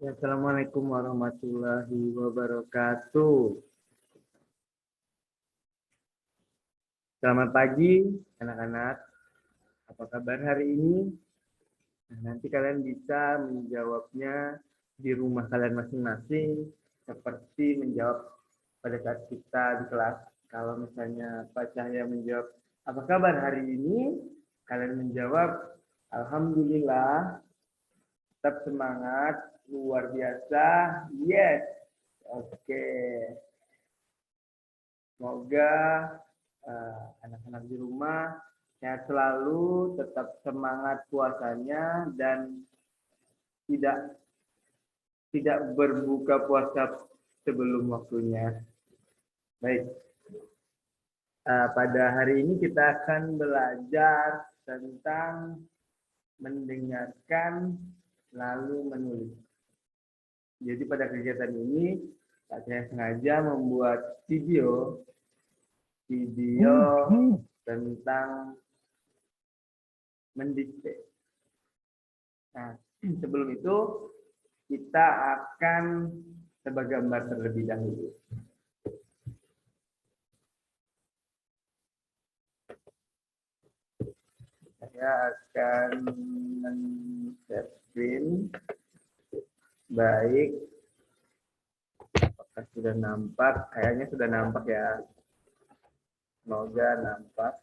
Ya, Assalamualaikum warahmatullahi wabarakatuh. Selamat pagi, anak-anak. Apa kabar hari ini? Nah, nanti kalian bisa menjawabnya di rumah kalian masing-masing, seperti menjawab pada saat kita di kelas. Kalau misalnya Pak Cahya menjawab, apa kabar hari ini? Kalian menjawab, Alhamdulillah, tetap semangat, luar biasa, yes. Oke. Semoga anak-anak di rumah sehat selalu, tetap semangat puasanya dan tidak tidak berbuka puasa sebelum waktunya. Baik, pada hari ini kita akan belajar tentang mendengarkan lalu menulis. Jadi pada kegiatan ini saya sengaja membuat video tentang mendikte. Nah, sebelum itu kita akan coba gambar terlebih dahulu. Saya akan men-share screen. Baik. Apakah sudah nampak? Kayaknya sudah nampak ya. Semoga nampak.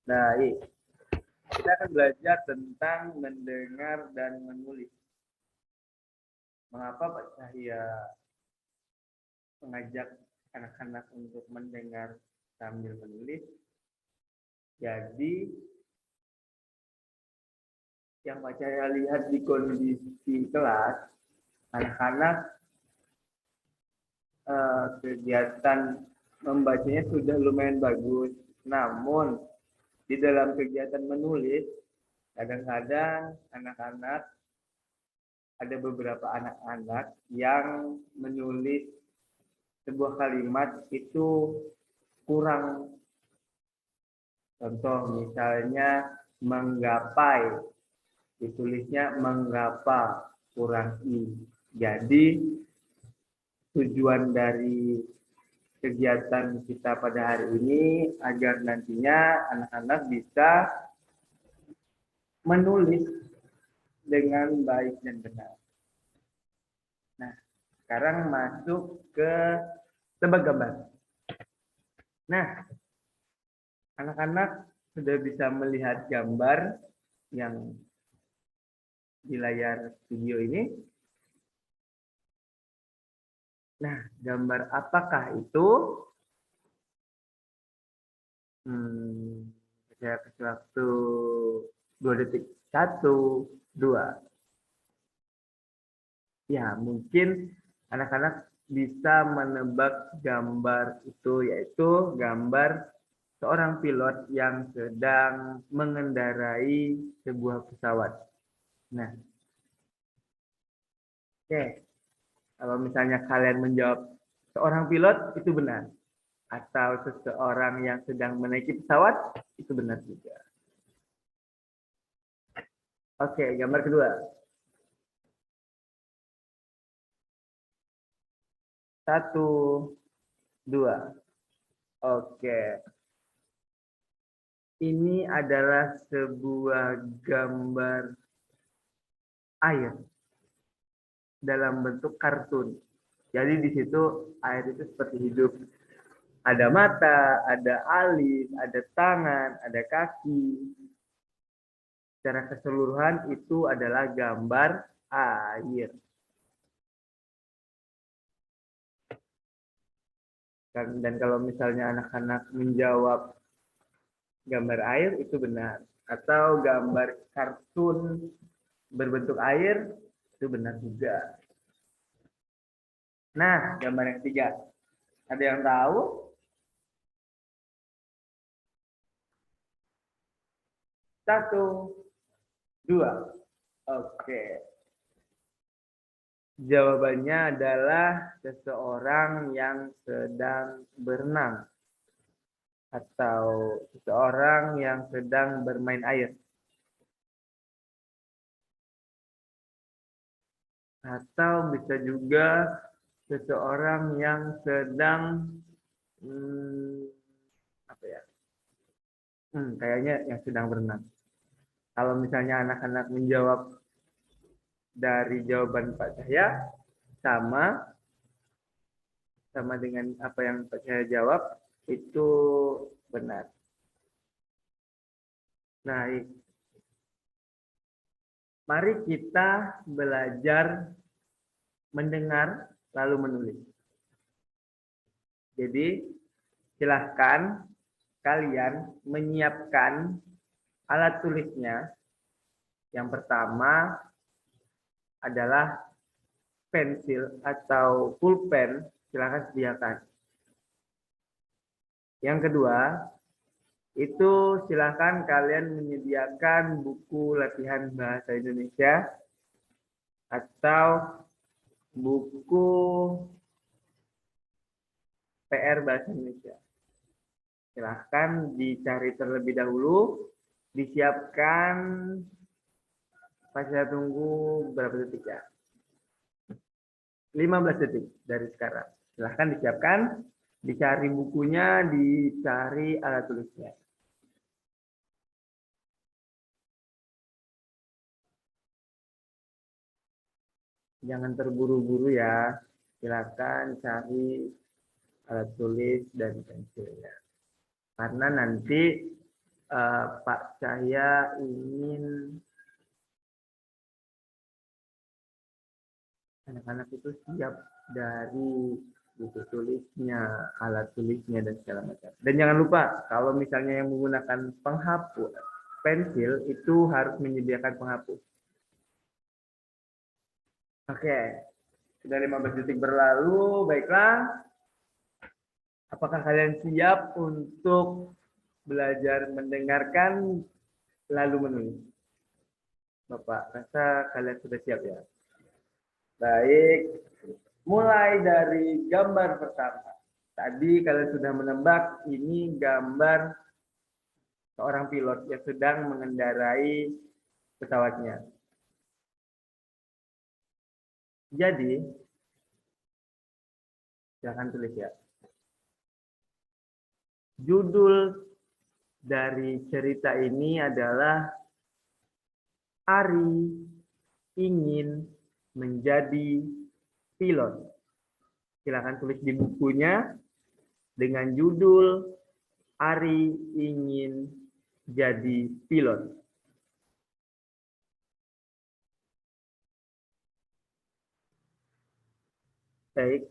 Baik. Kita akan belajar tentang mendengar dan menulis. Mengapa Pak Cahya mengajak anak-anak untuk mendengar sambil menulis? Jadi, yang Pak Cahya lihat di kondisi kelas, anak-anak kegiatan membacanya sudah lumayan bagus. Namun, di dalam kegiatan menulis, kadang-kadang anak-anak, ada beberapa anak-anak yang menulis sebuah kalimat itu kurang. Contoh misalnya menggapai, ditulisnya menggapa, kurang i. Jadi tujuan dari kegiatan kita pada hari ini agar nantinya anak-anak bisa menulis dengan baik dan benar. Nah, sekarang masuk ke tebak gambar. Nah, anak-anak sudah bisa melihat gambar yang di layar video ini. Nah, gambar apakah itu? Saya kasih waktu 2 detik. 1, 2. Ya, mungkin anak-anak bisa menebak gambar itu, yaitu gambar seorang pilot yang sedang mengendarai sebuah pesawat. Nah, oke. Kalau misalnya kalian menjawab seorang pilot, itu benar. Atau seseorang yang sedang menaiki pesawat, itu benar juga. Oke, gambar kedua. 1, 2. Oke. Ini adalah sebuah gambar air dalam bentuk kartun. Jadi di situ air itu seperti hidup. Ada mata, ada alis, ada tangan, ada kaki. Secara keseluruhan itu adalah gambar air. Dan kalau misalnya anak-anak menjawab gambar air, itu benar. Atau gambar kartun berbentuk air, itu benar juga. Nah, gambar yang ketiga. Ada yang tahu? 1, 2. Oke. Jawabannya adalah seseorang yang sedang berenang. Atau seseorang yang sedang bermain air. Atau bisa juga seseorang yang sedang hmm, apa ya? Kayaknya yang sedang berenang. Kalau misalnya anak-anak menjawab dari jawaban Pak Cahya sama sama dengan apa yang Pak Cahya jawab itu benar. Nah, mari kita belajar mendengar lalu menulis. Jadi silahkan kalian menyiapkan alat tulisnya. Yang pertama adalah pensil atau pulpen, silahkan sediakan. Yang kedua, itu silahkan kalian menyediakan buku latihan bahasa Indonesia atau buku PR bahasa Indonesia. Silahkan dicari terlebih dahulu, disiapkan. Saya tunggu berapa detik ya? 15 detik dari sekarang. Silahkan disiapkan, dicari bukunya, dicari alat tulisnya. Jangan terburu-buru ya. Silakan cari alat tulis dan pensilnya. Karena nanti Pak Cahya ingin anak-anak itu siap dari buku tulisnya, alat tulisnya, dan segala macam. Dan jangan lupa, kalau misalnya yang menggunakan penghapus, pensil itu harus menyediakan penghapus. Oke, sudah 15 detik berlalu, baiklah. Apakah kalian siap untuk belajar mendengarkan lalu menulis? Bapak rasa kalian sudah siap ya? Baik, mulai dari gambar pertama. Tadi kalian sudah menebak ini gambar seorang pilot yang sedang mengendarai pesawatnya. Jadi, silahkan tulis ya. Judul dari cerita ini adalah Ari ingin menjadi pilot. Silahkan tulis di bukunya dengan judul Ari ingin jadi pilot. Baik.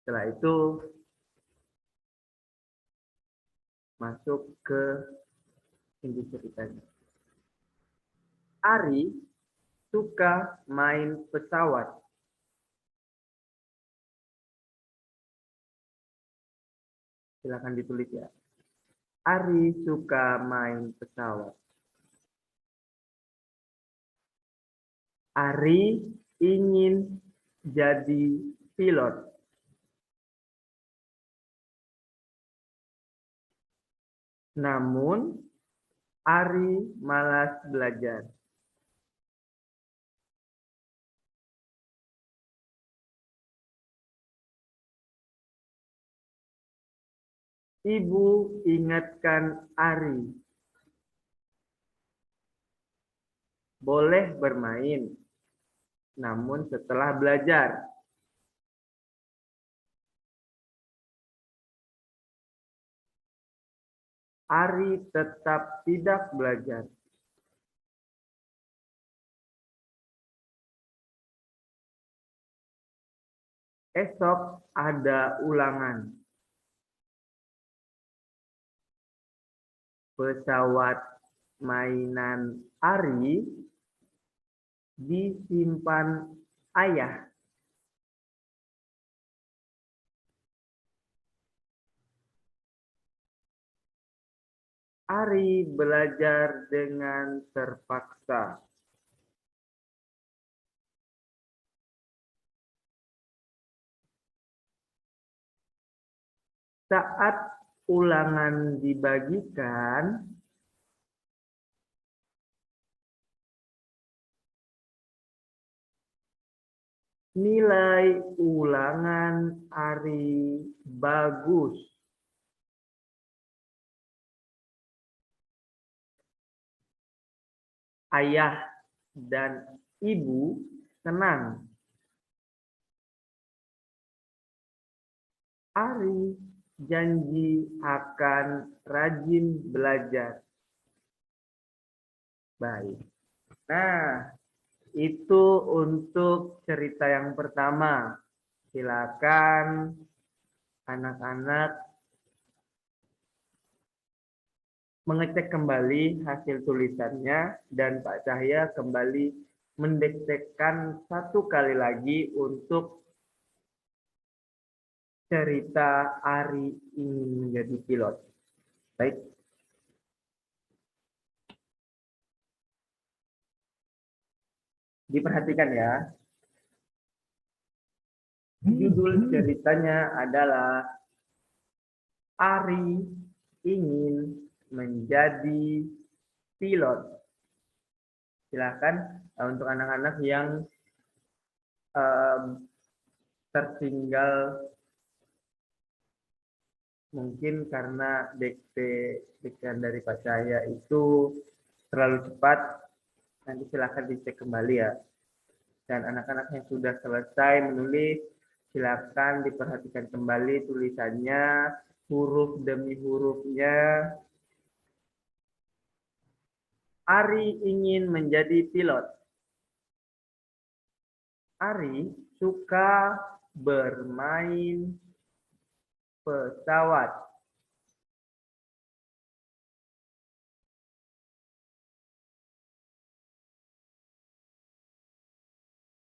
Setelah itu masuk ke inti ceritanya. Ari suka main pesawat. Silakan ditulis ya. Ari suka main pesawat. Ari ingin jadi pilot. Namun Ari malas belajar. Ibu ingatkan Ari, boleh bermain, namun setelah belajar. Ari tetap tidak belajar. Esok ada ulangan. Pesawat mainan Ari disimpan ayah. Ari belajar dengan terpaksa. Saat ulangan dibagikan, Nilai ulangan Ari bagus. Ayah dan ibu senang. Ari janji akan rajin belajar. Baik. Nah, itu untuk cerita yang pertama. Silakan anak-anak mengecek kembali hasil tulisannya dan Pak Cahya kembali mendektekkan satu kali lagi untuk cerita Ari ingin menjadi pilot. Baik. Diperhatikan ya. Judul ceritanya adalah Ari ingin menjadi pilot. Silakan untuk anak-anak yang tertinggal mungkin karena diktekan dari Pak Cahya itu terlalu cepat, nanti silakan dicek kembali ya. Dan anak-anak yang sudah selesai menulis, silakan diperhatikan kembali tulisannya, huruf demi hurufnya. Ari ingin menjadi pilot. Ari suka bermain pesawat.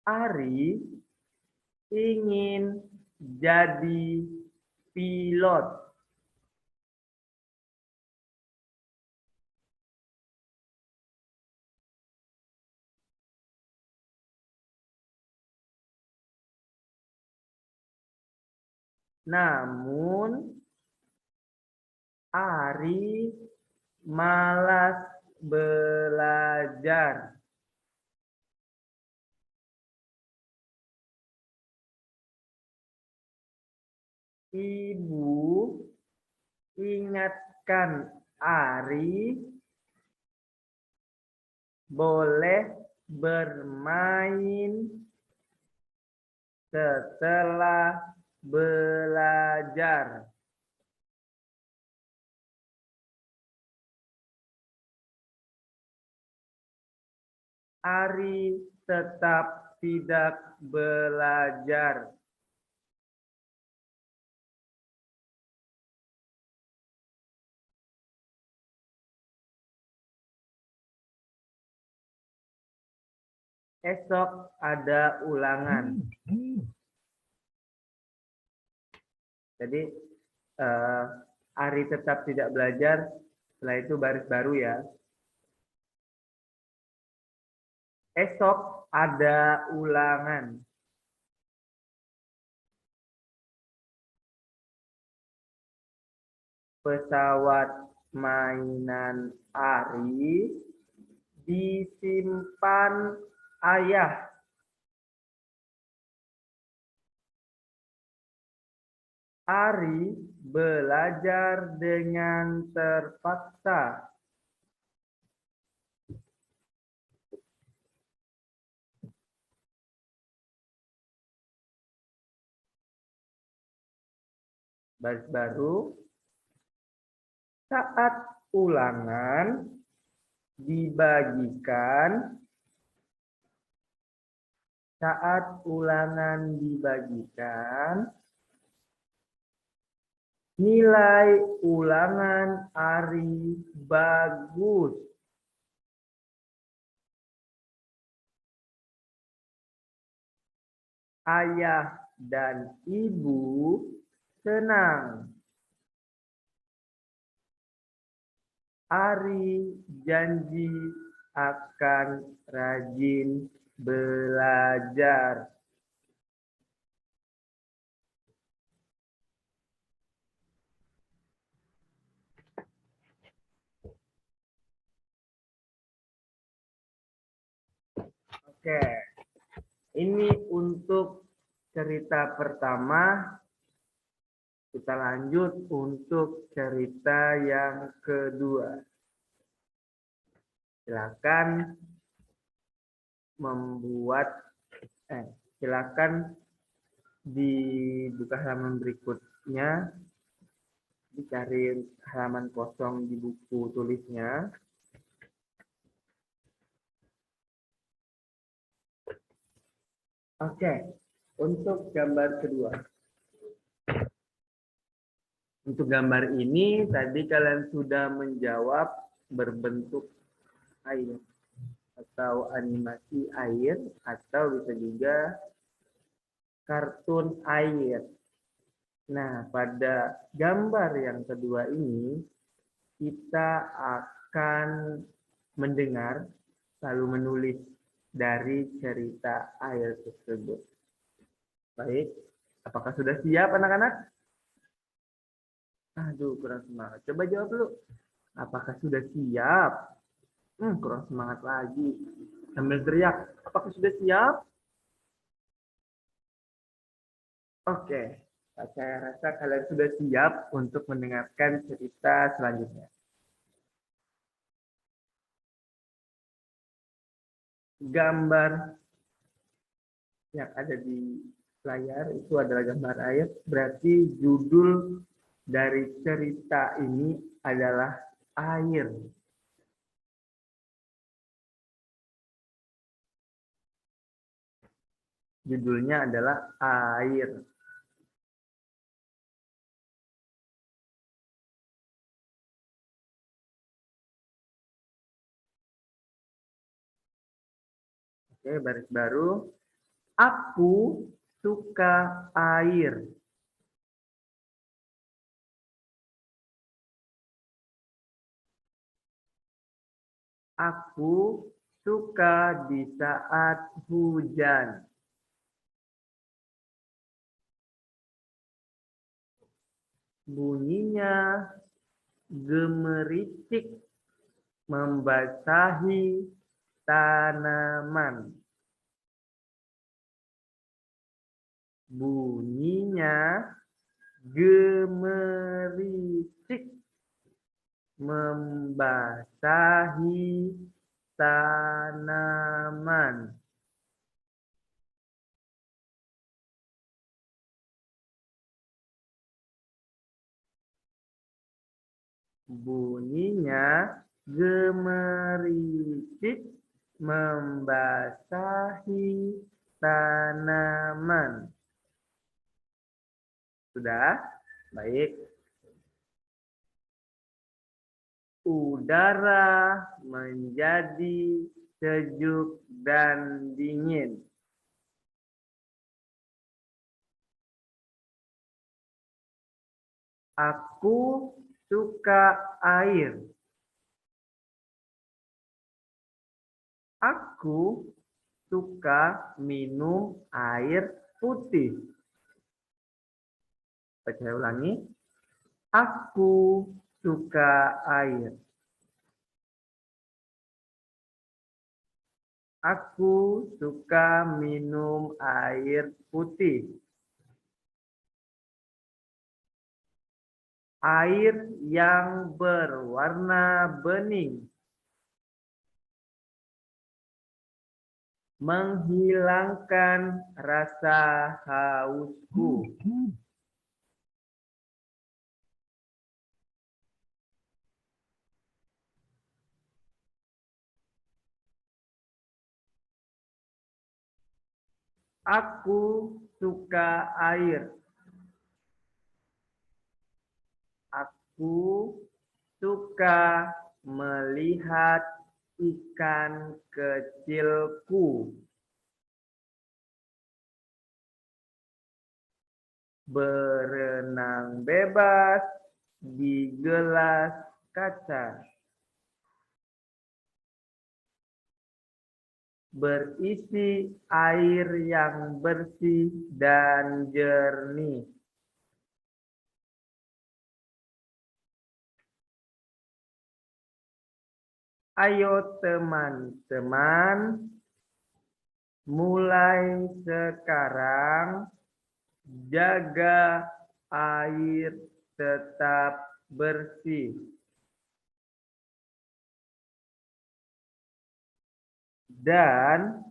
Ari ingin jadi pilot. Namun Ari malas belajar. Ibu ingatkan Ari boleh bermain setelah belajar. Ari tetap tidak belajar. Esok ada ulangan. Jadi Ari tetap tidak belajar. Setelah itu baris baru ya. Esok ada ulangan. Pesawat mainan Ari disimpan ayah. Ari belajar dengan terpaksa. Baris baru. Saat ulangan dibagikan. Saat ulangan dibagikan. Nilai ulangan Ari bagus. Ayah dan ibu senang. Ari janji akan rajin belajar. Oke. Ini untuk cerita pertama. Kita lanjut untuk cerita yang kedua. Silakan silakan dibuka halaman berikutnya, dicari halaman kosong di buku tulisnya. Oke, untuk gambar kedua. Untuk gambar ini tadi kalian sudah menjawab berbentuk air atau animasi air atau bisa juga kartun air. Nah, pada gambar yang kedua ini kita akan mendengar lalu menulis dari cerita air tersebut. Baik, apakah sudah siap anak-anak? Aduh, kurang semangat. Coba jawab dulu. Apakah sudah siap? Kurang semangat lagi. Sambil teriak, apakah sudah siap? Oke, saya rasa kalian sudah siap untuk mendengarkan cerita selanjutnya. Gambar yang ada di layar itu adalah gambar air, berarti judul dari cerita ini adalah air. Judulnya adalah air. Oke, baris baru. Aku suka air. Aku suka di saat hujan. Bunyinya gemericik membasahi tanaman. Bunyinya gemericik membasahi tanaman. Bunyinya gemericik membasahi tanaman. Sudah? Baik. Udara menjadi sejuk dan dingin. Aku suka air. Aku suka minum air putih. Saya ulangi. Aku suka air. Aku suka minum air putih. Air yang berwarna bening. Menghilangkan rasa hausku. Aku suka air. Aku suka melihat ikan kecilku berenang bebas di gelas kaca. Berisi air yang bersih dan jernih. Ayo teman-teman, Mulai sekarang jaga air tetap bersih dan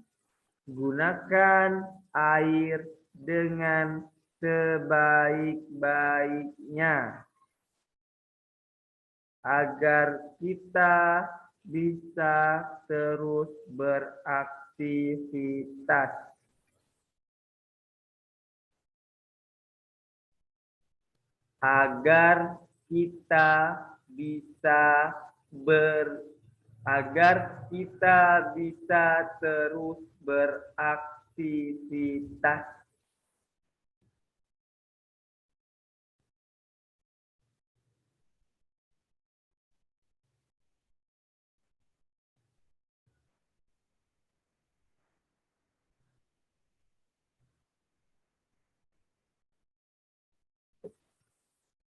gunakan air dengan sebaik-baiknya agar kita bisa terus beraktivitas. Agar kita bisa terus beraktivitas.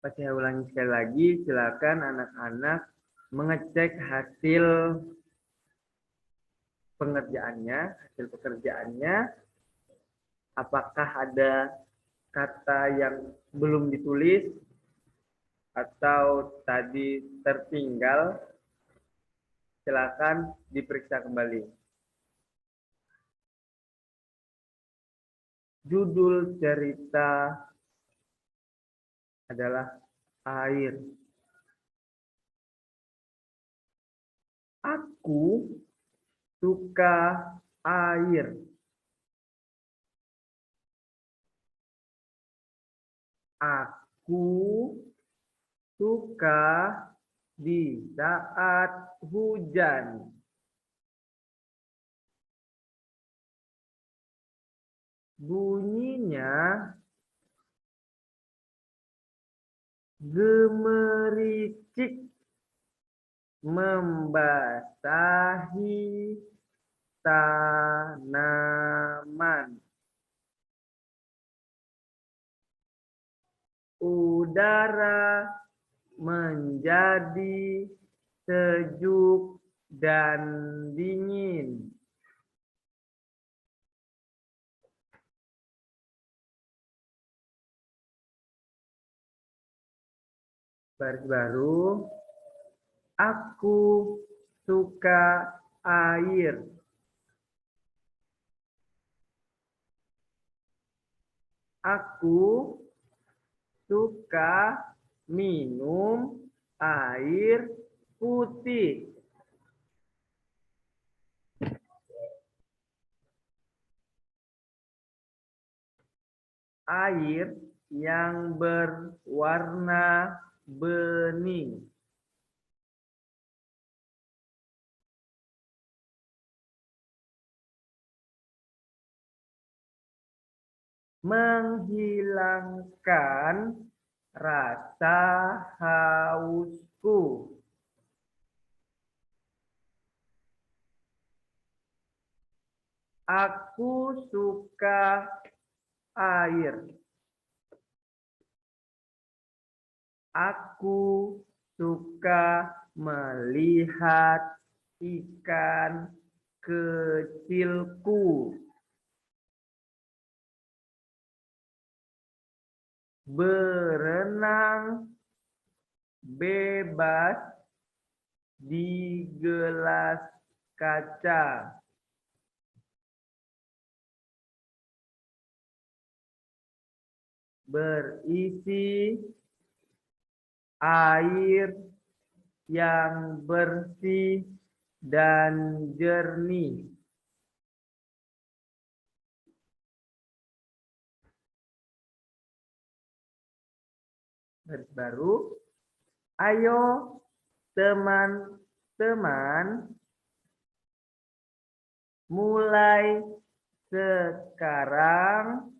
Saya ulangi sekali lagi, silakan anak-anak mengecek hasil pekerjaannya, apakah ada kata yang belum ditulis atau tadi tertinggal. Silakan diperiksa kembali. Judul cerita adalah air. Aku suka air. Aku suka di saat hujan. Bunyinya gemericik membasahi tanaman. Udara menjadi sejuk dan dingin. Baris baru. Aku suka air. Aku suka minum air putih. Air yang berwarna bening. Menghilangkan rasa hausku. Aku suka air. Aku suka melihat ikan kecilku berenang bebas di gelas kaca. Berisi air yang bersih dan jernih. Garis baru. Ayo teman-teman, mulai sekarang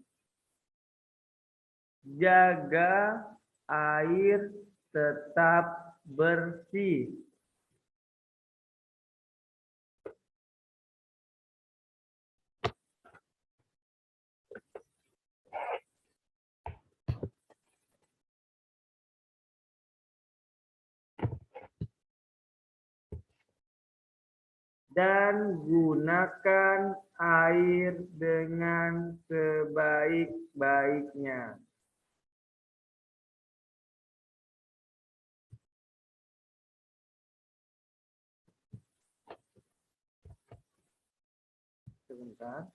jaga air tetap bersih. dan gunakan air dengan sebaik-baiknya. Sebentar.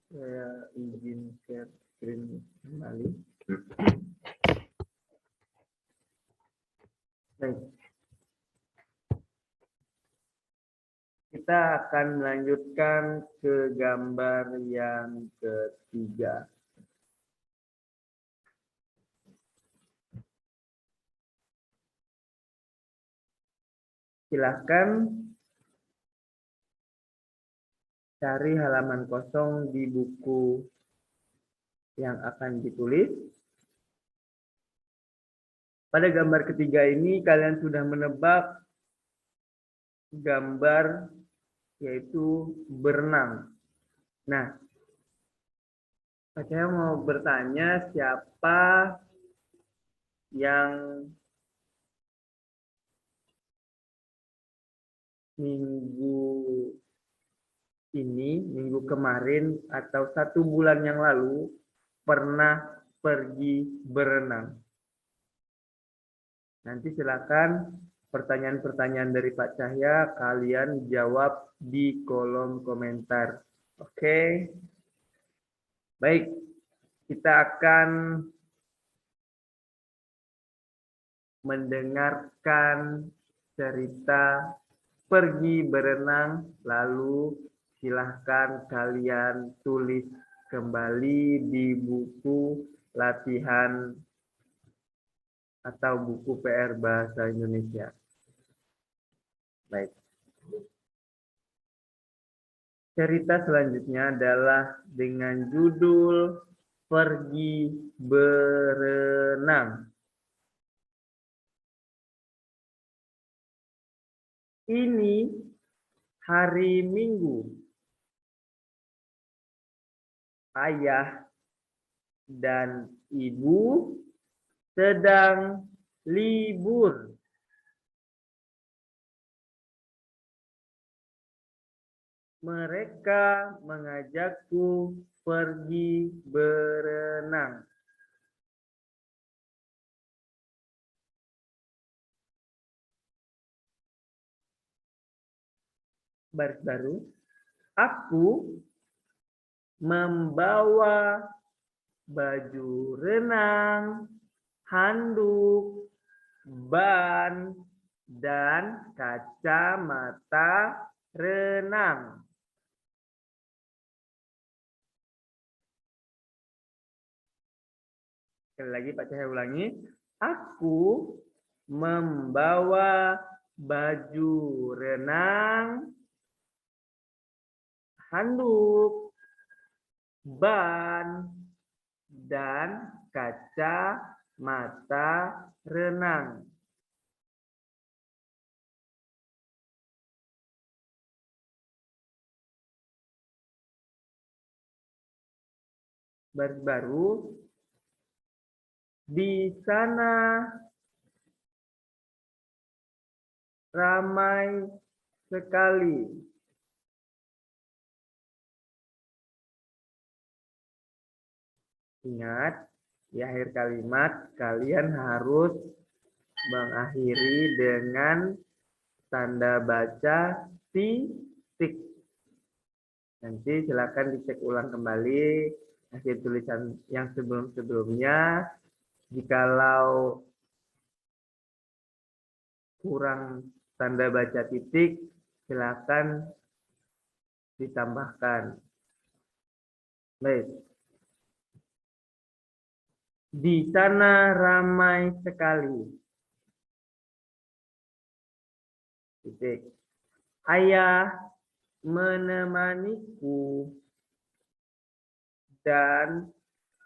Saya izin share screen kembali. Baik. Kita akan melanjutkan ke gambar yang ketiga. Silakan cari halaman kosong di buku yang akan ditulis. Pada gambar ketiga ini kalian sudah menebak gambar yaitu berenang. Nah, saya mau bertanya siapa yang minggu kemarin atau 1 bulan yang lalu pernah pergi berenang. Nanti silakan pertanyaan-pertanyaan dari Pak Cahya kalian jawab di kolom komentar. Oke. Baik, kita akan mendengarkan cerita pergi berenang, lalu silahkan kalian tulis kembali di buku latihan atau buku PR Bahasa Indonesia. Baik. Cerita selanjutnya adalah dengan judul Pergi Berenang. Ini hari Minggu. Ayah dan ibu sedang libur. Mereka mengajakku pergi berenang. Baris baru. Aku membawa baju renang, handuk, ban, dan kacamata renang. Sekali lagi Pak Cahaya ulangi. Aku membawa baju renang, handuk, ban, dan kacamata renang. Baris baru. Di sana ramai sekali. Ingat, di akhir kalimat kalian harus mengakhiri dengan tanda baca titik. Nanti silakan dicek ulang kembali hasil tulisan yang sebelum-sebelumnya. Jikalau kurang tanda baca titik, silakan ditambahkan. Baik. Di sana ramai sekali. Titik. Ayah menemaniku dan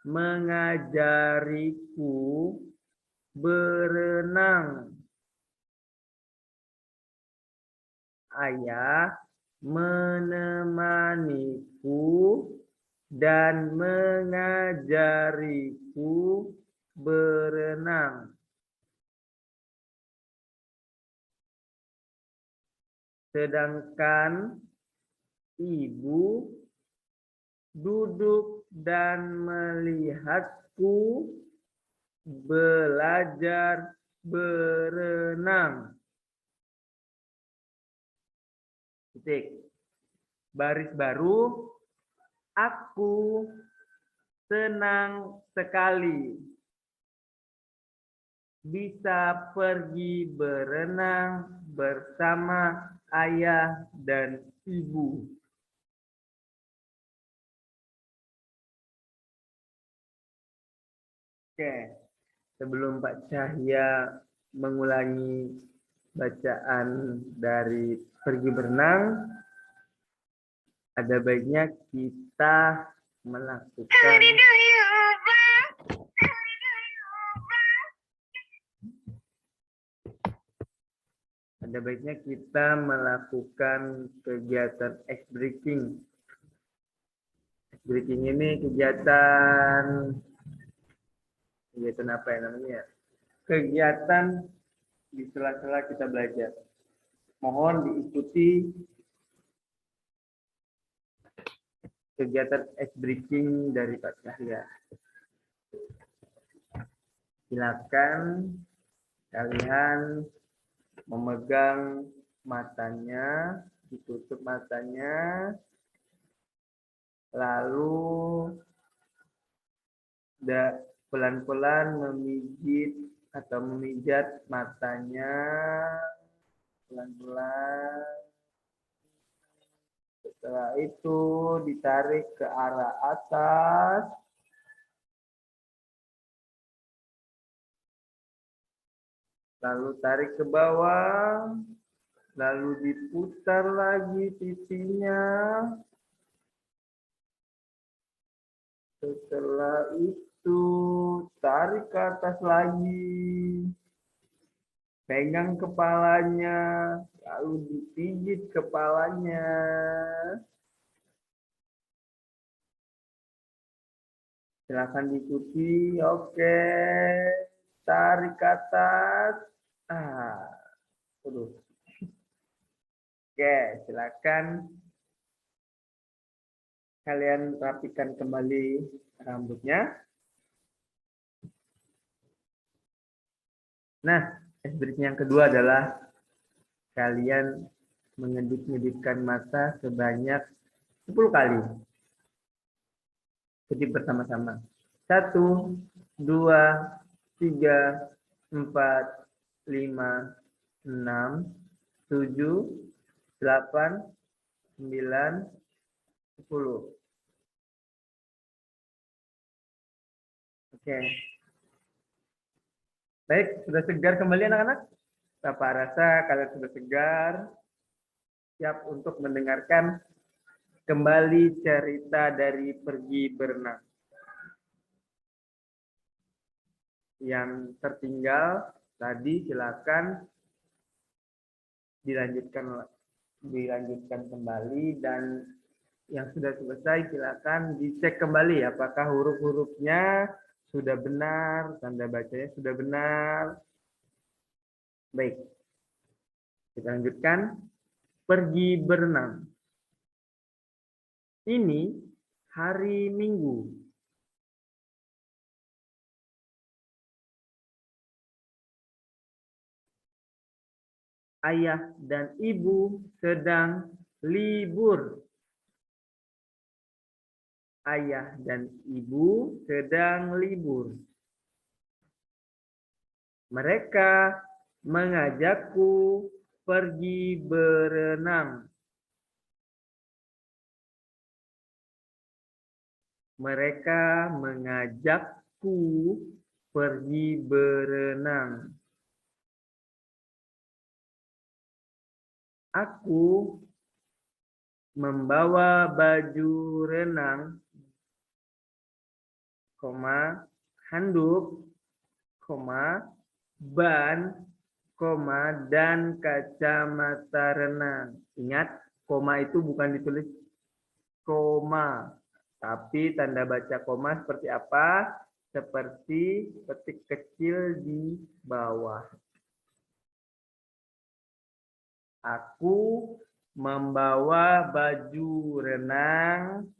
mengajariku berenang. Ayah menemaniku dan mengajariku berenang. Sedangkan ibu duduk dan melihatku belajar berenang. Titik. Baris baru. Aku senang sekali bisa pergi berenang bersama ayah dan ibu. Oke, sebelum Pak Cahya mengulangi bacaan dari pergi berenang, ada baiknya kita melakukan kegiatan ice breaking. Ice breaking ini kegiatan apa ya namanya? Kegiatan di sela-sela kita belajar. Mohon diikuti kegiatan ice breaking dari Pak Cahya. Silakan kalian memegang matanya, ditutup matanya, lalu pelan-pelan memijit atau memijat matanya, pelan-pelan. Setelah itu ditarik ke arah atas. Lalu tarik ke bawah. Lalu diputar lagi pipinya. Setelah itu tarik ke atas lagi. Pegang kepalanya. Lalu dipijit kepalanya. Silakan diikuti. Oke. Tarik ke atas. Oke, silakan kalian rapikan kembali rambutnya. Nah, ekspresi yang kedua adalah kalian mengedip-ngedipkan mata sebanyak 10 kali. Kedip bersama-sama. 1, 2, 3, 4, 5, 6, 7, 8, 9, 10. Oke. Baik, sudah segar kembali anak-anak? Bapak rasa kalian sudah segar, siap untuk mendengarkan kembali cerita dari pergi berenang. Yang tertinggal tadi silakan dilanjutkan kembali, dan yang sudah selesai silakan dicek kembali apakah huruf-hurufnya sudah benar, tanda bacanya sudah benar. Baik, kita lanjutkan. Pergi berenang. Ini hari Minggu. Ayah dan ibu sedang libur. Ayah dan ibu sedang libur. Mereka mengajakku pergi berenang. Mereka mengajakku pergi berenang. Aku membawa baju renang, handuk, ban, dan kacamata renang. Ingat, koma itu bukan ditulis koma, tapi tanda baca koma seperti apa? seperti petik kecil di bawah. Aku membawa baju renang,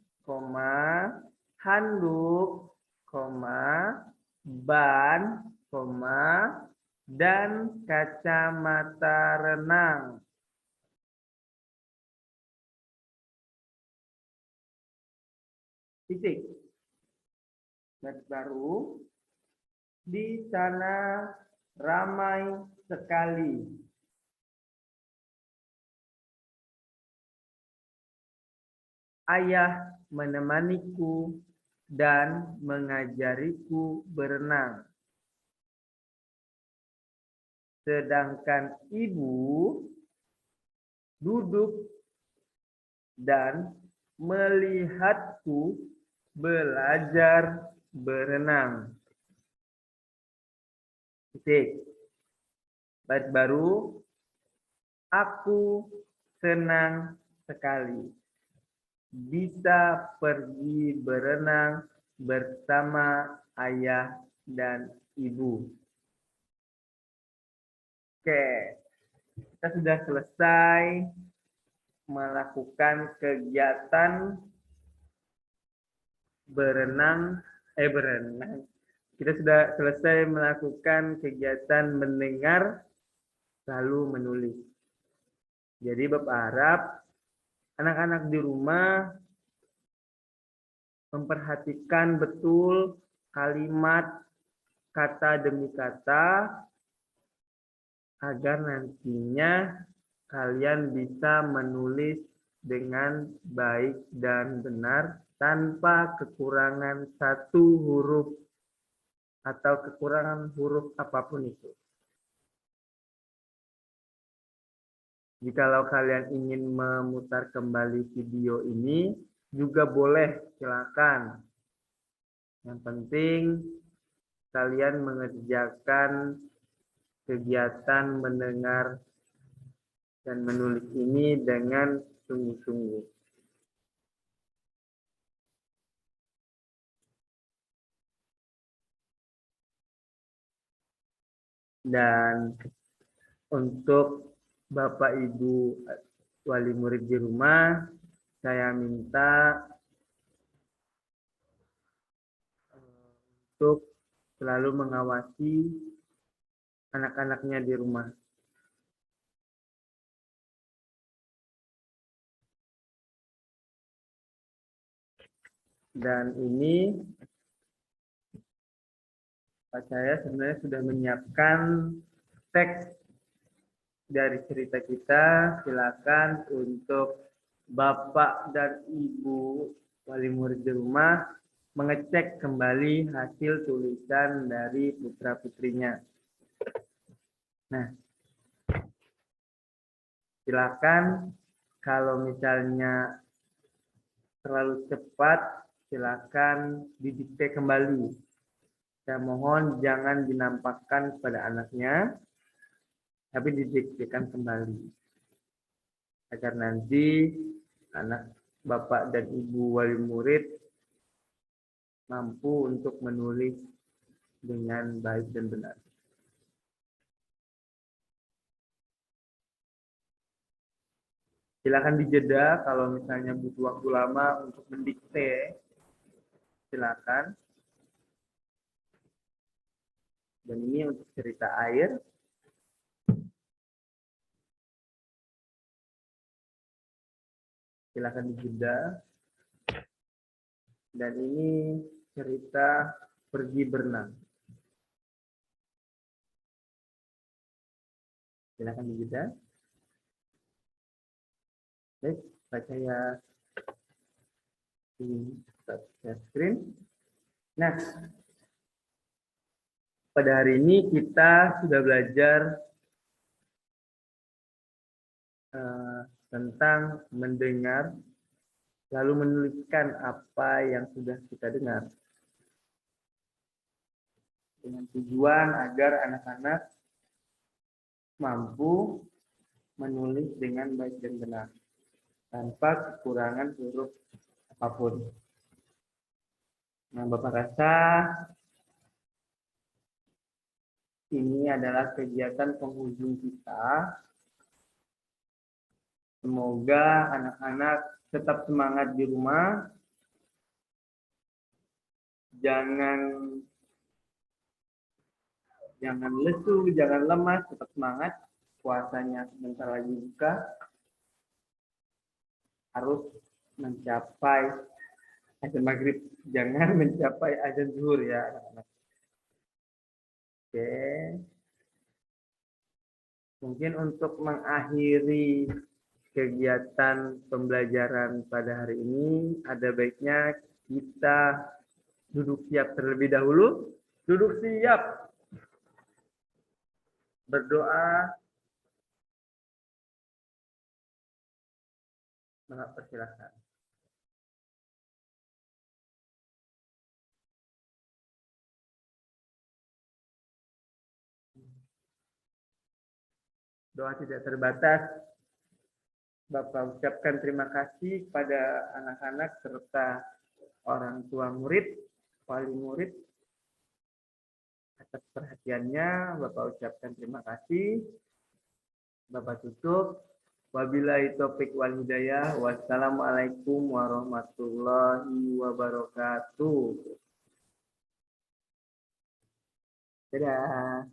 handuk, ban, dan kacamata renang. Titik. Garis baru. Di sana ramai sekali. Ayah menemaniku dan mengajariku berenang. Sedangkan ibu duduk dan melihatku belajar berenang. Titik. Bait baru. Aku senang sekali bisa pergi berenang bersama ayah dan ibu. Oke, kita sudah selesai melakukan kegiatan berenang. Kita sudah selesai melakukan kegiatan mendengar lalu menulis. Jadi Bapak harap anak-anak di rumah memperhatikan betul kalimat kata demi kata agar nantinya kalian bisa menulis dengan baik dan benar tanpa kekurangan satu huruf atau kekurangan huruf apapun itu. Jikalau kalian ingin memutar kembali video ini, juga boleh, silakan. Yang penting kalian mengerjakan kegiatan mendengar dan menulis ini dengan sungguh-sungguh. Dan untuk Bapak Ibu wali murid di rumah, saya minta untuk selalu mengawasi anak-anaknya di rumah. Dan ini Pak saya sebenarnya sudah menyiapkan teks dari cerita kita. Silakan untuk Bapak dan Ibu wali murid di rumah mengecek kembali hasil tulisan dari putra-putrinya. Nah, silakan kalau misalnya terlalu cepat, silakan didikte kembali. Saya mohon jangan dinampakkan kepada anaknya, tapi didiktekan kembali. Agar nanti anak Bapak dan Ibu wali murid mampu untuk menulis dengan baik dan benar. Silakan dijeda kalau misalnya butuh waktu lama untuk mendikte, silakan. Dan ini untuk cerita air. Silakan dijeda. Dan ini cerita pergi berenang. Silakan dijeda. Baik, saya share screen. Nah, pada hari ini kita sudah belajar tentang mendengar, lalu menuliskan apa yang sudah kita dengar. Dengan tujuan agar anak-anak mampu menulis dengan baik dan benar, tanpa kekurangan huruf apapun. Nah, Bapak rasa ini adalah kegiatan penghujung kita. Semoga anak-anak tetap semangat di rumah. Jangan lesu, jangan lemas, tetap semangat. Puasanya sebentar lagi buka. Harus mencapai azan maghrib. Jangan mencapai azan zuhur ya anak-anak. Oke. Mungkin untuk mengakhiri kegiatan pembelajaran pada hari ini, ada baiknya kita duduk siap terlebih dahulu. Duduk siap. Berdoa. Persilahkan. Doa tidak terbatas. Bapak ucapkan terima kasih kepada anak-anak serta orang tua murid, wali murid atas perhatiannya. Bapak ucapkan terima kasih. Bapak tutup. Wabillahi taufik wal hidayah. Wassalamualaikum warahmatullahi wabarakatuh. Dadah.